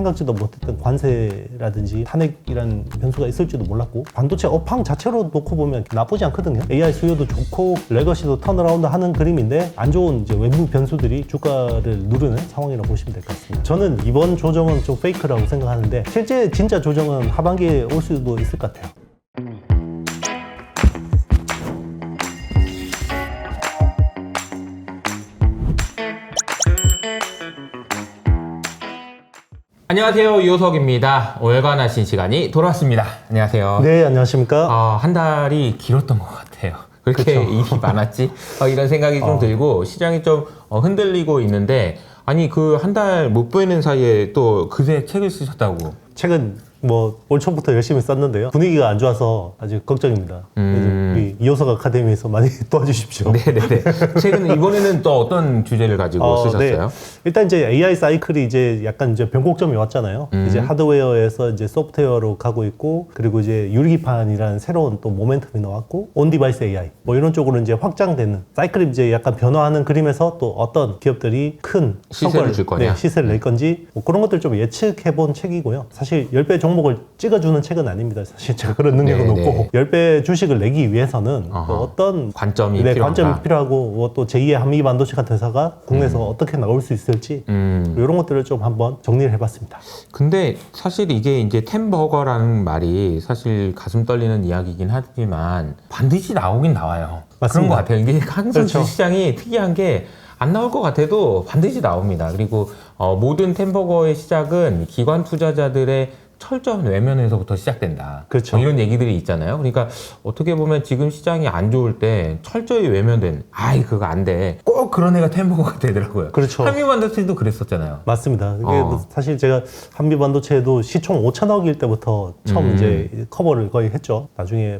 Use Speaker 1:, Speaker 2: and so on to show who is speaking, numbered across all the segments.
Speaker 1: 생각지도 못했던 관세라든지 탄핵이라는 변수가 있을지도 몰랐고, 반도체 업황 자체로 놓고 보면 나쁘지 않거든요. AI 수요도 좋고 레거시도 턴어라운드 하는 그림인데 안 좋은 이제 외부 변수들이 주가를 누르는 상황이라고 보시면 될 것 같습니다. 저는 이번 조정은 좀 페이크라고 생각하는데 실제 진짜 조정은 하반기에 올 수도 있을 것 같아요.
Speaker 2: 안녕하세요, 이호석입니다. 월간하신 시간이 돌아왔습니다. 안녕하세요.
Speaker 1: 네, 안녕하십니까?
Speaker 2: 한 달이 길었던 것 같아요. 그렇게
Speaker 1: 그쵸.
Speaker 2: 일이 많았지? 이런 생각이 좀 들고 시장이 좀 흔들리고 있는데, 아니 그 한 달 못 보이는 사이에 또 그새 책을 쓰셨다고.
Speaker 1: 최근 올 초부터 열심히 썼는데요. 분위기가 안 좋아서 아주 걱정입니다. 그래서 우리 이호석 아카데미에서 많이 도와주십시오.
Speaker 2: 네네네. 최근 이번에는 또 어떤 주제를 가지고 쓰셨어요?
Speaker 1: 네. 일단 이제 AI 사이클이 이제 약간 이제 변곡점이 왔잖아요. 이제 하드웨어에서 이제 소프트웨어로 가고 있고, 그리고 이제 유리기판이라는 새로운 또 모멘텀이 나왔고, 온 디바이스 AI 이런 쪽으로 이제 확장되는 사이클이 이제 약간 변화하는 그림에서 또 어떤 기업들이 큰
Speaker 2: 시세를 줄 거냐?
Speaker 1: 네, 시세를 낼 건지 그런 것들 좀 예측해 본 책이고요. 사실 10배 종목을 찍어주는 책은 아닙니다. 사실 제가 그런 능력은 없고 10배 주식을 내기 위해서는 또 어떤
Speaker 2: 관점이
Speaker 1: 관점이 필요하고 또 제2의 한미 반도체 같은 회사가 국내에서 어떻게 나올 수 있을지 이런 것들을 좀 한번 정리를 해봤습니다.
Speaker 2: 근데 사실 이게 이제 템버거라는 말이 사실 가슴 떨리는 이야기이긴 하지만 반드시 나오긴 나와요.
Speaker 1: 맞습니다.
Speaker 2: 그런 것 같아요. 이게 항상
Speaker 1: 그렇죠.
Speaker 2: 주식시장이 특이한 게 안 나올 것 같아도 반드시 나옵니다. 그리고 모든 템버거의 시작은 기관 투자자들의 철저한 외면에서부터 시작된다.
Speaker 1: 그렇죠.
Speaker 2: 이런 얘기들이 있잖아요. 그러니까 어떻게 보면 지금 시장이 안 좋을 때 철저히 외면된 그거 안 돼. 꼭 그런 애가 템버거가 되더라고요.
Speaker 1: 그렇죠.
Speaker 2: 한미반도체도 그랬었잖아요.
Speaker 1: 맞습니다. 이게 사실 제가 한미 반도체도 시총 5천억일 때부터 처음 이제 커버를 거의 했죠. 나중에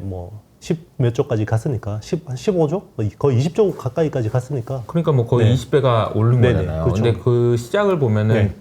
Speaker 1: 10 몇 조까지 갔으니까 15조? 거의 20조 가까이까지 갔으니까.
Speaker 2: 그러니까 거의
Speaker 1: 네.
Speaker 2: 20배가 오른
Speaker 1: 네네,
Speaker 2: 거잖아요.
Speaker 1: 그렇죠.
Speaker 2: 근데 그 시작을 보면은
Speaker 1: 네.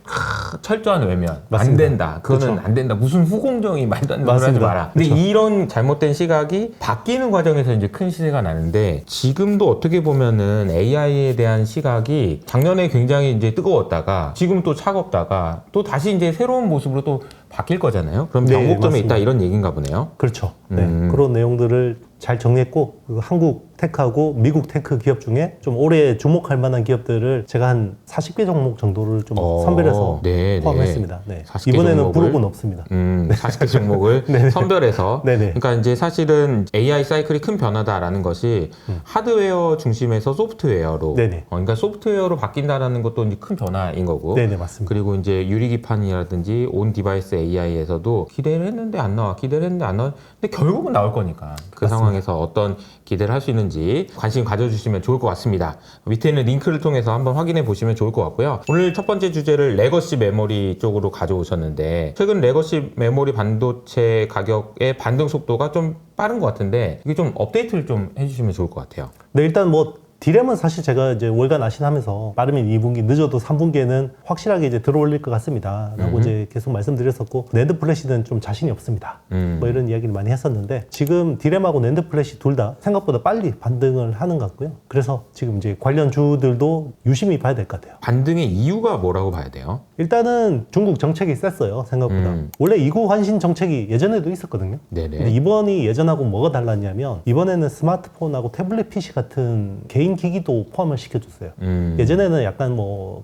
Speaker 2: 철저한 외면.
Speaker 1: 맞습니다.
Speaker 2: 안 된다. 그거는
Speaker 1: 그렇죠.
Speaker 2: 안 된다. 무슨 후공정이 말도 안 되는 소리 하지
Speaker 1: 맞습니다.
Speaker 2: 마라. 근데
Speaker 1: 그렇죠.
Speaker 2: 이런 잘못된 시각이 바뀌는 과정에서 이제 큰 시세가 나는데, 지금도 어떻게 보면은 AI에 대한 시각이 작년에 굉장히 이제 뜨거웠다가 지금 또 차갑다가 또 다시 이제 새로운 모습으로 또 바뀔 거잖아요. 그럼
Speaker 1: 네,
Speaker 2: 변곡점에
Speaker 1: 맞습니다.
Speaker 2: 있다 이런 얘기인가 보네요.
Speaker 1: 그렇죠. 네. 그런 내용들을 잘 정리했고, 그리고 한국 테크하고 미국 테크 기업 중에 좀 올해 주목할 만한 기업들을 제가 한 40개 종목 정도를 좀 선별해서
Speaker 2: 네,
Speaker 1: 포함했습니다. 네.
Speaker 2: 40개
Speaker 1: 이번에는
Speaker 2: 종목을?
Speaker 1: 부록은 없습니다.
Speaker 2: 40개 종목을
Speaker 1: 네네.
Speaker 2: 선별해서.
Speaker 1: 네네.
Speaker 2: 그러니까 이제 사실은 AI 사이클이 큰 변화다라는 것이 하드웨어 중심에서 소프트웨어로.
Speaker 1: 네네.
Speaker 2: 그러니까 소프트웨어로 바뀐다라는 것도 이제 큰 변화인 거고.
Speaker 1: 네네, 맞습니다.
Speaker 2: 그리고 이제 유리기판이라든지 온 디바이스 AI에서도 기대를 했는데 안 나와, 기대를 했는데 안 나와. 근데 결국은 나올 거니까. 그
Speaker 1: 맞습니다.
Speaker 2: 상황에서 어떤 기대를 할 수 있는지 관심 가져주시면 좋을 것 같습니다. 밑에 있는 링크를 통해서 한번 확인해 보시면 좋을 것 같고요. 오늘 첫 번째 주제를 레거시 메모리 쪽으로 가져오셨는데, 최근 레거시 메모리 반도체 가격의 반등 속도가 좀 빠른 것 같은데, 이게 좀 업데이트를 좀 해주시면 좋을 것 같아요.
Speaker 1: 네, 일단 디램은 사실 제가 이제 월간 아신하면서 빠르면 2분기, 늦어도 3분기에는 확실하게 이제 들어올릴 것 같습니다. 라고 이제 계속 말씀드렸었고, 낸드 플래시는 좀 자신이 없습니다. 이런 이야기를 많이 했었는데, 지금 디램하고 낸드 플래시 둘 다 생각보다 빨리 반등을 하는 것 같고요. 그래서 지금 이제 관련 주들도 유심히 봐야 될 것 같아요.
Speaker 2: 반등의 이유가 뭐라고 봐야 돼요?
Speaker 1: 일단은 중국 정책이 셌어요, 생각보다. 원래 이구 환신 정책이 예전에도 있었거든요.
Speaker 2: 네네.
Speaker 1: 근데 이번이 예전하고 뭐가 달랐냐면, 이번에는 스마트폰하고 태블릿 PC 같은 개인 기기도 포함을 시켜줬어요. 예전에는 약간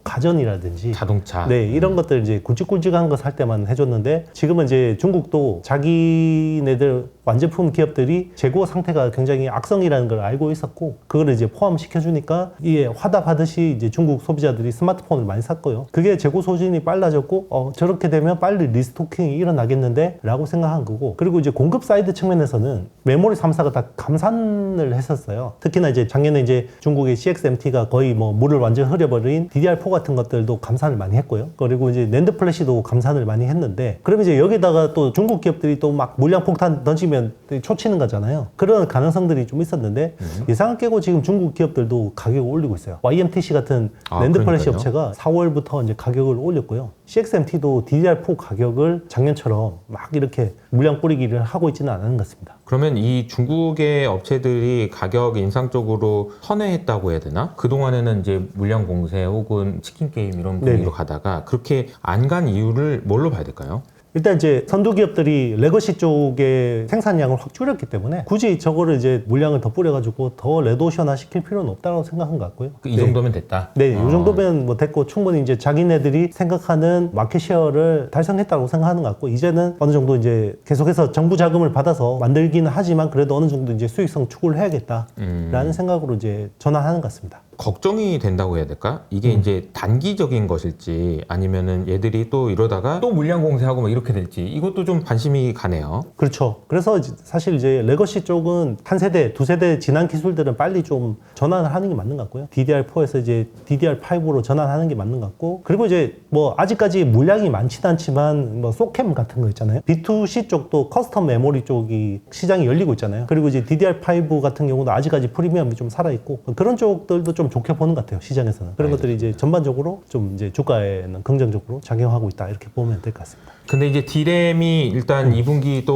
Speaker 1: 가전이라든지
Speaker 2: 자동차.
Speaker 1: 네, 이런 것들 이제 굵직굵직한 거 살 때만 해줬는데, 지금은 이제 중국도 자기네들 완제품 기업들이 재고 상태가 굉장히 악성이라는 걸 알고 있었고, 그걸 이제 포함시켜주니까 이게 화답하듯이 이제 중국 소비자들이 스마트폰을 많이 샀고요. 그게 재고 소진이 빨라졌고, 저렇게 되면 빨리 리스토킹이 일어나겠는데? 라고 생각한 거고, 그리고 이제 공급 사이드 측면에서는 메모리 3사가 다 감산을 했었어요. 특히나 이제 작년에 이제 중국의 CXMT가 거의 물을 완전히 흐려버린 DDR4 같은 것들도 감산을 많이 했고요. 그리고 이제 낸드 플래시도 감산을 많이 했는데, 그럼 이제 여기다가 또 중국 기업들이 또 막 물량 폭탄 던지면 올리면 초치는 거잖아요. 그런 가능성들이 좀 있었는데 예상을 깨고 지금 중국 기업들도 가격을 올리고 있어요. YMTC 같은 랜드 플래시
Speaker 2: 그러니까요.
Speaker 1: 업체가 4월부터 이제 가격을 올렸고요. CXMT도 DDR4 가격을 작년처럼 막 이렇게 물량 뿌리기를 하고 있지는 않은 것 같습니다.
Speaker 2: 그러면 이 중국의 업체들이 가격 인상 쪽으로 선회했다고 해야 되나? 그동안에는 이제 물량 공세 혹은 치킨 게임 이런 분위기로
Speaker 1: 네네.
Speaker 2: 가다가 그렇게 안 간 이유를 뭘로 봐야 될까요?
Speaker 1: 일단 이제 선두 기업들이 레거시 쪽의 생산량을 확 줄였기 때문에 굳이 저거를 이제 물량을 더 뿌려가지고 더 레드오션화 시킬 필요는 없다고 생각한 것 같고요.
Speaker 2: 이 정도면 됐다?
Speaker 1: 네, 이 정도면 뭐 됐고 충분히 이제 자기네들이 생각하는 마켓 셰어를 달성했다고 생각하는 것 같고 이제는 어느 정도 이제 계속해서 정부 자금을 받아서 만들기는 하지만 그래도 어느 정도 이제 수익성 추구를 해야겠다라는 생각으로 이제 전환하는 것 같습니다.
Speaker 2: 걱정이 된다고 해야 될까? 이게 이제 단기적인 것일지 아니면은 얘들이 또 이러다가 또 물량 공세하고 막 이렇게 될지 이것도 좀 관심이 가네요.
Speaker 1: 그렇죠. 그래서 사실 이제 레거시 쪽은 한 세대, 두 세대 지난 기술들은 빨리 좀 전환을 하는 게 맞는 것 같고요. DDR4에서 이제 DDR5로 전환하는 게 맞는 것 같고 그리고 이제 뭐 아직까지 물량이 많지는 않지만 뭐 소캠 같은 거 있잖아요. B2C 쪽도 커스텀 메모리 쪽이 시장이 열리고 있잖아요. 그리고 이제 DDR5 같은 경우도 아직까지 프리미엄이 좀 살아있고 그런 쪽들도 좀 좋게 보는 것 같아요. 시장에서는. 그런 것들이 이제 전반적으로 좀 이제 주가에는 긍정적으로 작용하고 있다. 이렇게 보면 될 것 같습니다.
Speaker 2: 근데 이제 D램이 일단 2분기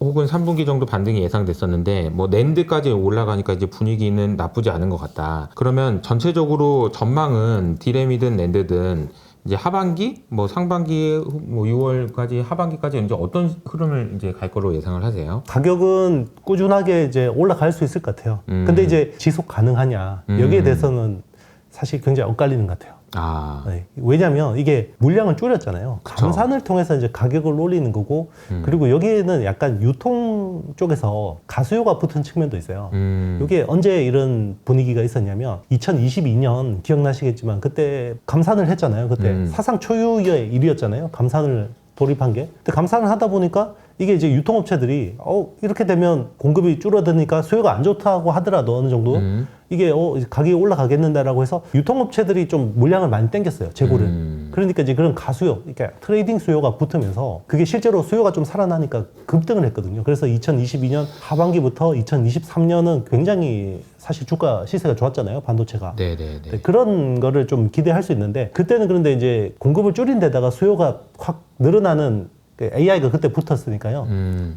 Speaker 2: 혹은 3분기 정도 반등이 예상됐었는데 뭐 낸드까지 올라가니까 이제 분위기는 나쁘지 않은 것 같다. 그러면 전체적으로 전망은 D램이든 낸드든 이제 하반기, 뭐 상반기, 뭐 6월까지 하반기까지 이제 어떤 흐름을 이제 갈 거로 예상을 하세요?
Speaker 1: 가격은 꾸준하게 이제 올라갈 수 있을 것 같아요. 근데 이제 지속 가능하냐 여기에 대해서는 사실 굉장히 엇갈리는 것 같아요.
Speaker 2: 아,
Speaker 1: 네. 왜냐면 이게 물량을 줄였잖아요.
Speaker 2: 그쵸.
Speaker 1: 감산을 통해서 이제 가격을 올리는 거고 그리고 여기에는 약간 유통 쪽에서 가수요가 붙은 측면도 있어요. 이게 언제 이런 분위기가 있었냐면 2022년 기억나시겠지만 그때 감산을 했잖아요. 그때 사상 초유의 일이었잖아요. 감산을 돌입한 게. 근데 감산을 하다 보니까 이게 이제 유통업체들이 이렇게 되면 공급이 줄어드니까 수요가 안 좋다고 하더라도 어느 정도 이게 가격이 올라가겠는데라고 해서 유통업체들이 좀 물량을 많이 땡겼어요. 재고를. 그러니까 이제 그런 가수요, 그러니까 트레이딩 수요가 붙으면서 그게 실제로 수요가 좀 살아나니까 급등을 했거든요. 그래서 2022년 하반기부터 2023년은 굉장히 사실 주가 시세가 좋았잖아요. 반도체가.
Speaker 2: 네네네.
Speaker 1: 네, 그런 거를 좀 기대할 수 있는데 그때는 그런데 이제 공급을 줄인 데다가 수요가 확 늘어나는 AI가 그때 붙었으니까요.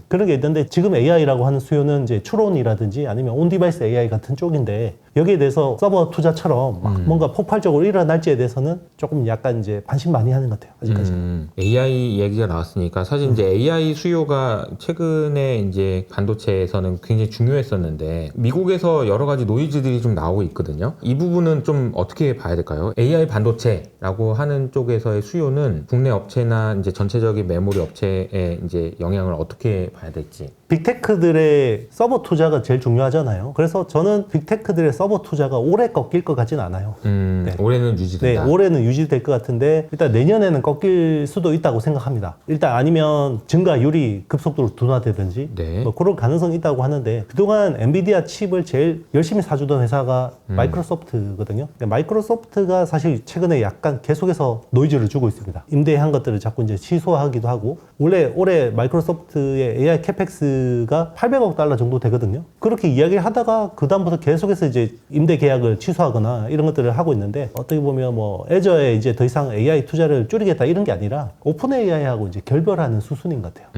Speaker 1: 그런 게 있는데 지금 AI라고 하는 수요는 이제 추론이라든지 아니면 온디바이스 AI 같은 쪽인데 여기에 대해서 서버 투자처럼 막 뭔가 폭발적으로 일어날지에 대해서는 조금 약간 이제 반신 많이 하는 것 같아요. 아직까지.
Speaker 2: AI 얘기가 나왔으니까 사실 이제 AI 수요가 최근에 이제 반도체에서는 굉장히 중요했었는데 미국에서 여러 가지 노이즈들이 좀 나오고 있거든요. 이 부분은 좀 어떻게 봐야 될까요? AI 반도체라고 하는 쪽에서의 수요는 국내 업체나 이제 전체적인 메모리 업체에 이제 영향을 어떻게 봐야 될지.
Speaker 1: 빅테크들의 서버 투자가 제일 중요하잖아요. 그래서 저는 빅테크들의 서버 투자가 오래 꺾일 것 같지는 않아요. 네.
Speaker 2: 올해는
Speaker 1: 네,
Speaker 2: 유지된다.
Speaker 1: 올해는 유지될 것 같은데 일단 내년에는 꺾일 수도 있다고 생각합니다. 일단 아니면 증가율이 급속도로 둔화되든지
Speaker 2: 네.
Speaker 1: 뭐 그런 가능성이 있다고 하는데 그동안 엔비디아 칩을 제일 열심히 사주던 회사가 마이크로소프트거든요. 근데 마이크로소프트가 사실 최근에 약간 계속해서 노이즈를 주고 있습니다. 임대한 것들을 자꾸 이제 취소하기도 하고 원래 올해 마이크로소프트의 AI 캐펙스가 800억 달러 정도 되거든요. 그렇게 이야기를 하다가 그 다음부터 계속해서 이제 임대 계약을 취소하거나 이런 것들을 하고 있는데 어떻게 보면 뭐 애저에 이제 더 이상 AI 투자를 줄이겠다 이런 게 아니라 오픈 AI하고 이제 결별하는 수순인 것 같아요.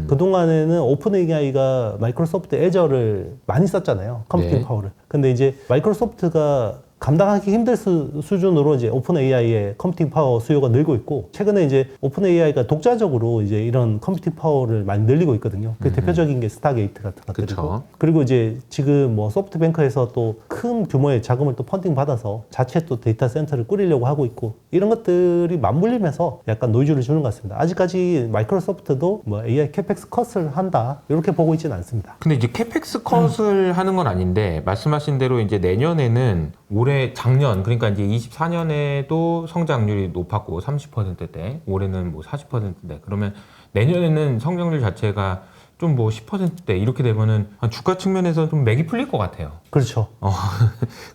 Speaker 1: 그동안에는 오픈 AI가 마이크로소프트 애저를 많이 썼잖아요. 컴퓨팅 파워를. 근데 이제 마이크로소프트가 감당하기 힘들 수준으로 이제 오픈 AI의 컴퓨팅 파워 수요가 늘고 있고 최근에 이제 오픈 AI가 독자적으로 이제 이런 컴퓨팅 파워를 많이 늘리고 있거든요. 그 대표적인 게 스타게이트 같은 것들이고
Speaker 2: 그쵸.
Speaker 1: 그리고 이제 지금 뭐 소프트뱅크에서 또 큰 규모의 자금을 또 펀딩 받아서 자체 또 데이터 센터를 꾸리려고 하고 있고 이런 것들이 맞물리면서 약간 노이즈를 주는 것 같습니다. 아직까지 마이크로소프트도 뭐 AI 캐펙스 컷을 한다 이렇게 보고 있지는 않습니다.
Speaker 2: 근데 이제 캐펙스 컷을 하는 건 아닌데 말씀하신 대로 이제 내년에는 올해 작년 그러니까 이제 24년에도 성장률이 높았고 30%대 올해는 뭐 40%대 그러면 내년에는 성장률 자체가 좀 뭐 10%대 이렇게 되면은 주가 측면에서 좀 맥이 풀릴 것 같아요.
Speaker 1: 그렇죠.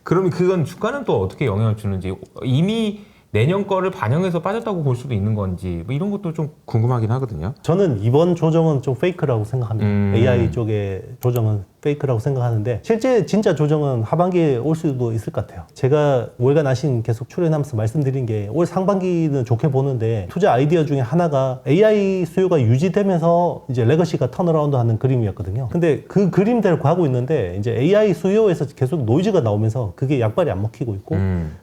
Speaker 2: 그러면 그건 주가는 또 어떻게 영향을 주는지 이미 내년 거를 반영해서 빠졌다고 볼 수도 있는 건지 뭐 이런 것도 좀 궁금하긴 하거든요.
Speaker 1: 저는 이번 조정은 좀 페이크라고 생각합니다. AI 쪽의 조정은 페이크라고 생각하는데 실제 진짜 조정은 하반기에 올 수도 있을 것 같아요. 제가 월간 아신 계속 출연하면서 말씀드린 게 올 상반기는 좋게 보는데 투자 아이디어 중에 하나가 AI 수요가 유지되면서 이제 레거시가 턴어라운드 하는 그림이었거든요. 근데 그 그림대로 가고 있는데 이제 AI 수요에서 계속 노이즈가 나오면서 그게 약발이 안 먹히고 있고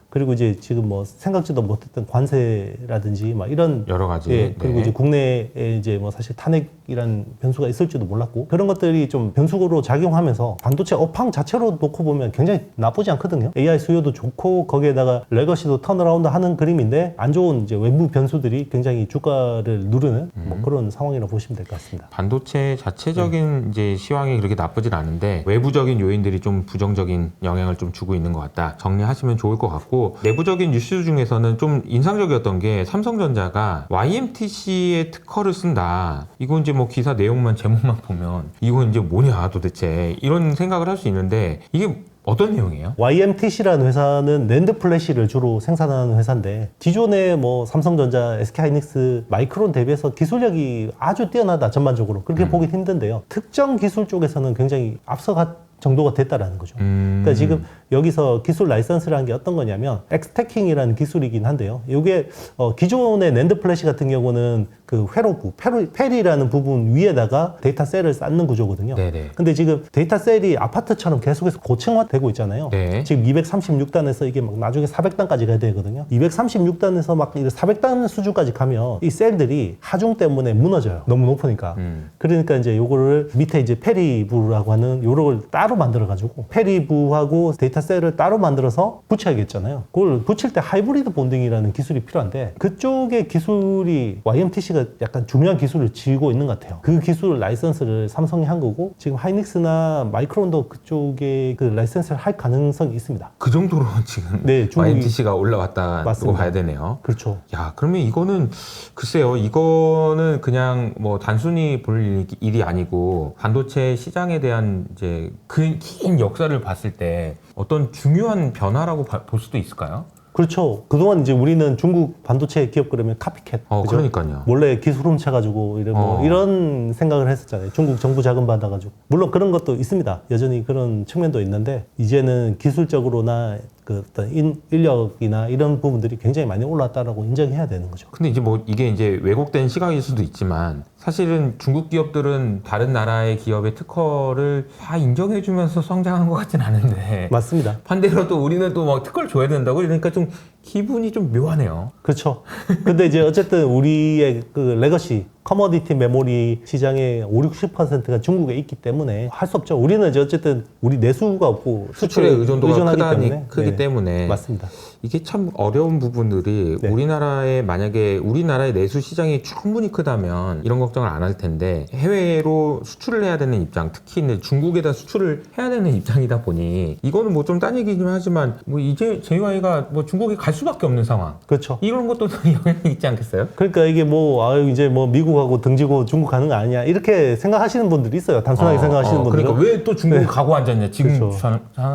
Speaker 1: 그리고 이제 지금 뭐 생각지도 못했던 관세라든지 막 이런
Speaker 2: 여러 가지.
Speaker 1: 예, 그리고
Speaker 2: 네.
Speaker 1: 이제 국내에 이제 뭐 사실 탄핵이란 변수가 있을지도 몰랐고 그런 것들이 좀 변수로 작용하면서 반도체 업황 자체로 놓고 보면 굉장히 나쁘지 않거든요. AI 수요도 좋고 거기에다가 레거시도 턴어라운드 하는 그림인데 안 좋은 이제 외부 변수들이 굉장히 주가를 누르는 뭐 그런 상황이라고 보시면 될 것 같습니다.
Speaker 2: 반도체 자체적인 이제 시황이 그렇게 나쁘진 않은데 외부적인 요인들이 좀 부정적인 영향을 좀 주고 있는 것 같다. 정리하시면 좋을 것 같고 내부적인 뉴스 중에서는 좀 인상적이었던 게 삼성전자가 YMTC의 특허를 쓴다. 이거 이제 뭐 기사 내용만 제목만 보면 이거 이제 뭐냐 도대체 이런 생각을 할 수 있는데 이게 어떤 내용이에요?
Speaker 1: YMTC라는 회사는 낸드 플래시를 주로 생산하는 회사인데 기존의 뭐 삼성전자, SK하이닉스, 마이크론 대비해서 기술력이 아주 뛰어나다 전반적으로 그렇게 보기 힘든데요. 특정 기술 쪽에서는 굉장히 앞서갈 정도가 됐다라는 거죠. 그러니까 지금 여기서 기술 라이선스라는 게 어떤 거냐면 엑스태킹이라는 기술이긴 한데요. 이게 기존의 낸드 플래시 같은 경우는 그 회로구, 페리라는 부분 위에다가 데이터 셀을 쌓는 구조거든요.
Speaker 2: 네네.
Speaker 1: 근데 지금 데이터 셀이 아파트처럼 계속해서 고층화되고 있잖아요.
Speaker 2: 네.
Speaker 1: 지금 236단에서 이게 막 나중에 400단까지 가야 되거든요. 236단에서 막 400단 수준까지 가면 이 셀들이 하중 때문에 무너져요. 너무 높으니까. 그러니까 이제 요거를 밑에 이제 페리부라고 하는 요걸 따로 만들어가지고 페리부하고 데이터 셀을 따로 만들어서 붙여야겠잖아요. 그걸 붙일 때 하이브리드 본딩이라는 기술이 필요한데 그쪽의 기술이 YMTC가 약간 중요한 기술을 쥐고 있는 것 같아요. 그 기술 라이선스를 삼성이 한 거고 지금 하이닉스나 마이크론도 그쪽에 그 라이선스를 할 가능성이 있습니다.
Speaker 2: 그 정도로 지금
Speaker 1: 네, 중국이-
Speaker 2: YMTC가 올라왔다고
Speaker 1: 맞습니다.
Speaker 2: 봐야 되네요.
Speaker 1: 그렇죠.
Speaker 2: 야, 그러면 이거는 글쎄요, 이거는 그냥 뭐 단순히 볼 일이 아니고 반도체 시장에 대한 이제 그 긴 역사를 봤을 때 어떤 중요한 변화라고 볼 수도 있을까요?
Speaker 1: 그렇죠. 그동안 이제 우리는 중국 반도체 기업 그러면 카피캣. 그죠?
Speaker 2: 그러니까요.
Speaker 1: 몰래 기술 훔쳐가지고 이런 생각을 했었잖아요. 중국 정부 자금 받아가지고. 물론 그런 것도 있습니다. 여전히 그런 측면도 있는데 이제는 기술적으로나 그 어떤 인력이나 이런 부분들이 굉장히 많이 올랐다라고 인정해야 되는 거죠.
Speaker 2: 근데 이제 뭐 이게 이제 왜곡된 시각일 수도 있지만 사실은 중국 기업들은 다른 나라의 기업의 특허를 다 인정해주면서 성장한 것 같진 않은데
Speaker 1: 맞습니다.
Speaker 2: 반대로 또 우리는 또 막 특허를 줘야 된다고 그러니까 좀 기분이 좀 묘하네요.
Speaker 1: 그렇죠. 근데 이제 어쨌든 우리의 그 레거시 커머디티 메모리 시장의 50~60%가 중국에 있기 때문에 할 수 없죠. 우리는 이제 어쨌든 우리 내수가 없고
Speaker 2: 수출의 의존도가
Speaker 1: 의존하기
Speaker 2: 크기 때문에
Speaker 1: 맞습니다.
Speaker 2: 이게 참 어려운 부분들이
Speaker 1: 네.
Speaker 2: 우리나라에 만약에 우리나라의 내수 시장이 충분히 크다면 이런 걱정을 안 할 텐데 해외로 수출을 해야 되는 입장, 특히 이제 중국에다 수출을 해야 되는 입장이다 보니 이거는 뭐 좀 딴 얘기긴 하지만 뭐 이제 JY가 뭐 중국에 갈 수밖에 없는 상황.
Speaker 1: 그렇죠.
Speaker 2: 이런 것도 영향이 있지 않겠어요?
Speaker 1: 그러니까 이게 뭐 아유 이제 뭐 미국하고 등지고 중국 가는 거 아니냐 이렇게 생각하시는 분들이 있어요. 단순하게 생각하시는 분들은.
Speaker 2: 그러니까 왜 또 중국 가고 앉았냐 지금
Speaker 1: 그렇죠.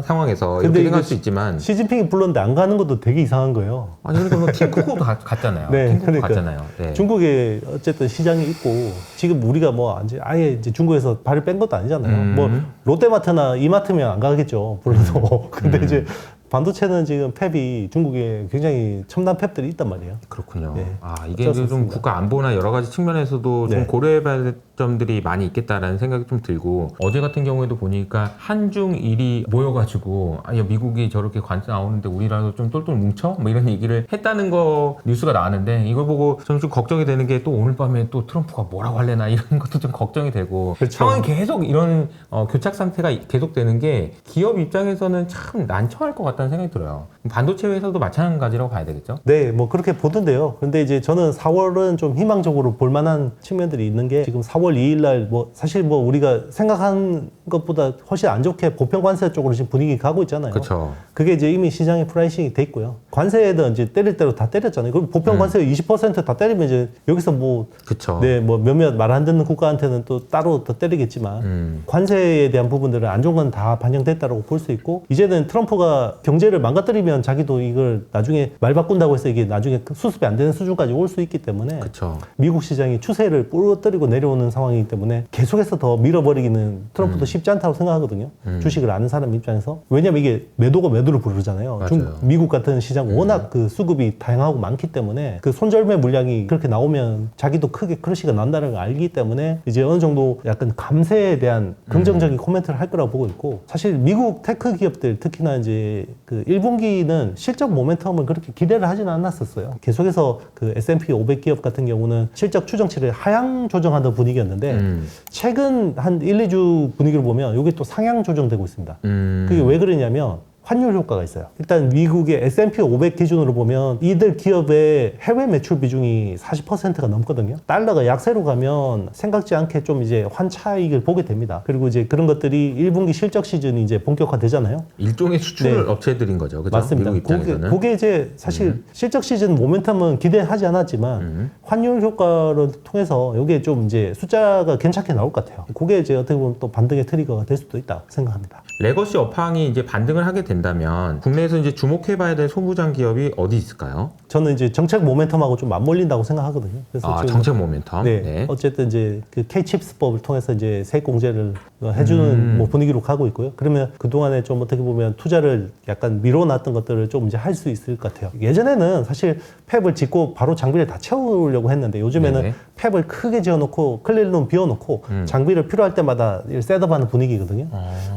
Speaker 2: 상황에서
Speaker 1: 근데
Speaker 2: 이렇게 생각할
Speaker 1: 이게
Speaker 2: 수 있지만
Speaker 1: 시진핑이 불렀는데 안 가는 것도 되게 이상한 거예요.
Speaker 2: 아니 그러니까 뭐 팀쿠도 갔잖아요.
Speaker 1: 네,
Speaker 2: 팀쿠도
Speaker 1: 그러니까.
Speaker 2: 갔잖아요. 네.
Speaker 1: 중국에 어쨌든 시장이 있고 지금 우리가 뭐 이제 아예 이제 중국에서 발을 뺀 것도 아니잖아요. 뭐 롯데마트나 이마트면 안 가겠죠. 불러도. 근데 이제 반도체는 지금 팹이 중국에 굉장히 첨단 팹들이 있단 말이에요.
Speaker 2: 그렇군요.
Speaker 1: 네.
Speaker 2: 이게
Speaker 1: 어쩔 수
Speaker 2: 좀
Speaker 1: 없습니다.
Speaker 2: 국가 안보나 여러 가지 측면에서도 좀
Speaker 1: 네.
Speaker 2: 고려해봐야 될 점들이 많이 있겠다라는 생각이 좀 들고 어제 같은 경우에도 보니까 한중일이 모여가지고 야, 미국이 저렇게 관세 나오는데 우리라도 좀 똘똘 뭉쳐? 뭐 이런 얘기를 했다는 거 뉴스가 나왔는데 이걸 보고 저는 좀 걱정이 되는 게 또 오늘 밤에 또 트럼프가 뭐라고 할래나 이런 것도 좀 걱정이 되고
Speaker 1: 그렇죠.
Speaker 2: 상황이 계속 이런 교착 상태가 계속되는 게 기업 입장에서는 참 난처할 것 같다는 생각이 들어요. 반도체 회사도 마찬가지라고 봐야 되겠죠?
Speaker 1: 네, 뭐 그렇게 보던데요. 근데 이제 저는 4월은 좀 희망적으로 볼 만한 측면들이 있는 게 지금 4월 2일 날 뭐 사실 뭐 우리가 생각한 것보다 훨씬 안 좋게 보편 관세 쪽으로 지금 분위기 가고 있잖아요.
Speaker 2: 그렇죠.
Speaker 1: 그게 이제 이미 시장에 프라이싱이 돼 있고요. 관세에도 이제 때릴 대로 다 때렸잖아요. 그럼 보편 관세 20% 때리면 이제 여기서 뭐
Speaker 2: 그렇죠.
Speaker 1: 네, 뭐 몇몇 말 안 듣는 국가한테는 또 따로 더 때리겠지만 관세에 대한 부분들은 안 좋은 건 다 반영됐다고 볼 수 있고 이제는 트럼프가 경제를 망가뜨리면 자기도 이걸 나중에 말 바꾼다고 해서 이게 나중에 수습이 안 되는 수준까지 올 수 있기 때문에
Speaker 2: 그렇죠.
Speaker 1: 미국 시장이 추세를 부러뜨리고 내려오는 상황이기 때문에 계속해서 더 밀어버리기는 트럼프도 쉽지 않다고 생각하거든요. 주식을 아는 사람 입장에서. 왜냐면 이게 매도가 매도를 부르잖아요.
Speaker 2: 맞아요.
Speaker 1: 미국 같은 시장 워낙 그 수급이 다양하고 많기 때문에 그 손절매 물량이 그렇게 나오면 자기도 크게 크러시가 난다는 걸 알기 때문에 이제 어느 정도 약간 감세에 대한 긍정적인 코멘트를 할 거라고 보고 있고, 사실 미국 테크 기업들 특히나 이제 그 1분기는 실적 모멘텀을 그렇게 기대를 하지는 않았었어요. 계속해서 그 S&P 500 기업 같은 경우는 실적 추정치를 하향 조정하던 분위기였는데 최근 한 1, 2주 분위기를 보면 이게 또 상향 조정되고 있습니다. 그게 왜 그러냐면 환율 효과가 있어요. 일단 미국의 S&P 500 기준으로 보면 이들 기업의 해외 매출 비중이 40%가 넘거든요. 달러가 약세로 가면 생각지 않게 좀 이제 환차익을 보게 됩니다. 그리고 이제 그런 것들이 1분기 실적 시즌이 이제 본격화되잖아요.
Speaker 2: 일종의 수출
Speaker 1: 네.
Speaker 2: 업체들인 거죠. 그죠?
Speaker 1: 맞습니다.
Speaker 2: 미국 입장에서는.
Speaker 1: 그게 이제 사실 실적 시즌 모멘텀은 기대하지 않았지만 환율 효과를 통해서 이게 좀 이제 숫자가 괜찮게 나올 것 같아요. 그게 이제 어떻게 보면 또 반등의 트리거가 될 수도 있다 생각합니다.
Speaker 2: 레거시 업황이 이제 반등을 하게 된다면 국내에서 이제 주목해봐야 될 소부장 기업이 어디 있을까요?
Speaker 1: 저는 이제 정책 모멘텀하고 좀 맞물린다고 생각하거든요. 그래서
Speaker 2: 아,
Speaker 1: 지금
Speaker 2: 정책 모멘텀.
Speaker 1: 네. 어쨌든 이제 그 K-칩스법을 통해서 이제 세액 공제를 해주는 뭐 분위기로 가고 있고요. 그러면 그동안에 좀 어떻게 보면 투자를 약간 미뤄놨던 것들을 좀 이제 할 수 있을 것 같아요. 예전에는 사실 폐업을 짓고 바로 장비를 다 채우려고 했는데 요즘에는
Speaker 2: 네네.
Speaker 1: 폐업을 크게 지어놓고 클린룸 비워놓고 장비를 필요할 때마다 셋업하는 분위기거든요.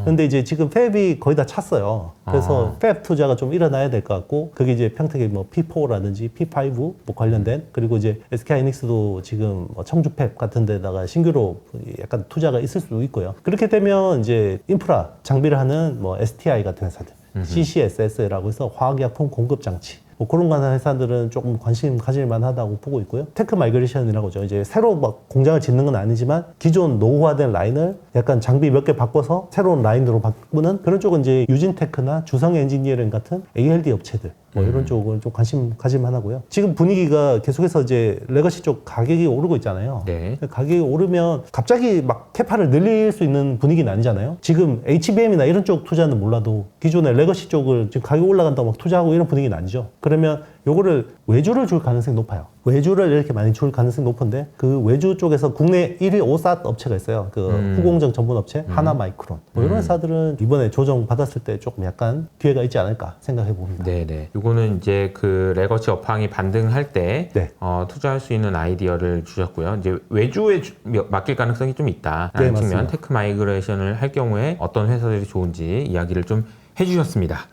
Speaker 1: 근데 이제 지금 폐업이 거의 다 찼어요. 그래서 폐업 투자가 좀 일어나야 될 것 같고, 그게 이제 평택의 뭐 P4라든지 P5 뭐 관련된, 그리고 이제 SK하이닉스도 지금 뭐 청주 폐업 같은 데다가 신규로 약간 투자가 있을 수도 있고요. 그렇게 되면 이제 인프라 장비를 하는 뭐 STI 같은 회사들, CCSS라고 해서 화학약품 공급 장치, 뭐 그런 관한 회사들은 조금 관심 가질 만하다고 보고 있고요. 테크 마이그레이션이라고 하죠. 이제 새로 막 공장을 짓는 건 아니지만 기존 노후화된 라인을 약간 장비 몇 개 바꿔서 새로운 라인으로 바꾸는 그런 쪽은 이제 유진테크나 주성 엔지니어링 같은 ALD 업체들, 뭐 이런 쪽을 좀 관심 가질 만하고요. 지금 분위기가 계속해서 이제 레거시 쪽 가격이 오르고 있잖아요.
Speaker 2: 네.
Speaker 1: 가격이 오르면 갑자기 막 캐파를 늘릴 수 있는 분위기는 아니잖아요. 지금 HBM이나 이런 쪽 투자는 몰라도 기존의 레거시 쪽을 지금 가격 올라간다고 막 투자하고 이런 분위기는 아니죠. 그러면 요거를 외주를 줄 가능성이 높아요. 외주를 이렇게 많이 줄 가능성이 높은데 그 외주 쪽에서 국내 1위 OSAT 업체가 있어요. 그 후공정 전문 업체 하나마이크론. 뭐 이런 회사들은 이번에 조정 받았을 때 조금 약간 기회가 있지 않을까 생각해 봅니다.
Speaker 2: 네네. 이거는 이제 그 레거시 업황이 반등할 때
Speaker 1: 네.
Speaker 2: 투자할 수 있는 아이디어를 주셨고요. 이제 외주에 맡길 가능성이 좀 있다.
Speaker 1: 네,
Speaker 2: 측면
Speaker 1: 맞습니다.
Speaker 2: 테크 마이그레이션을 할 경우에 어떤 회사들이 좋은지 이야기를 좀 해주셨습니다.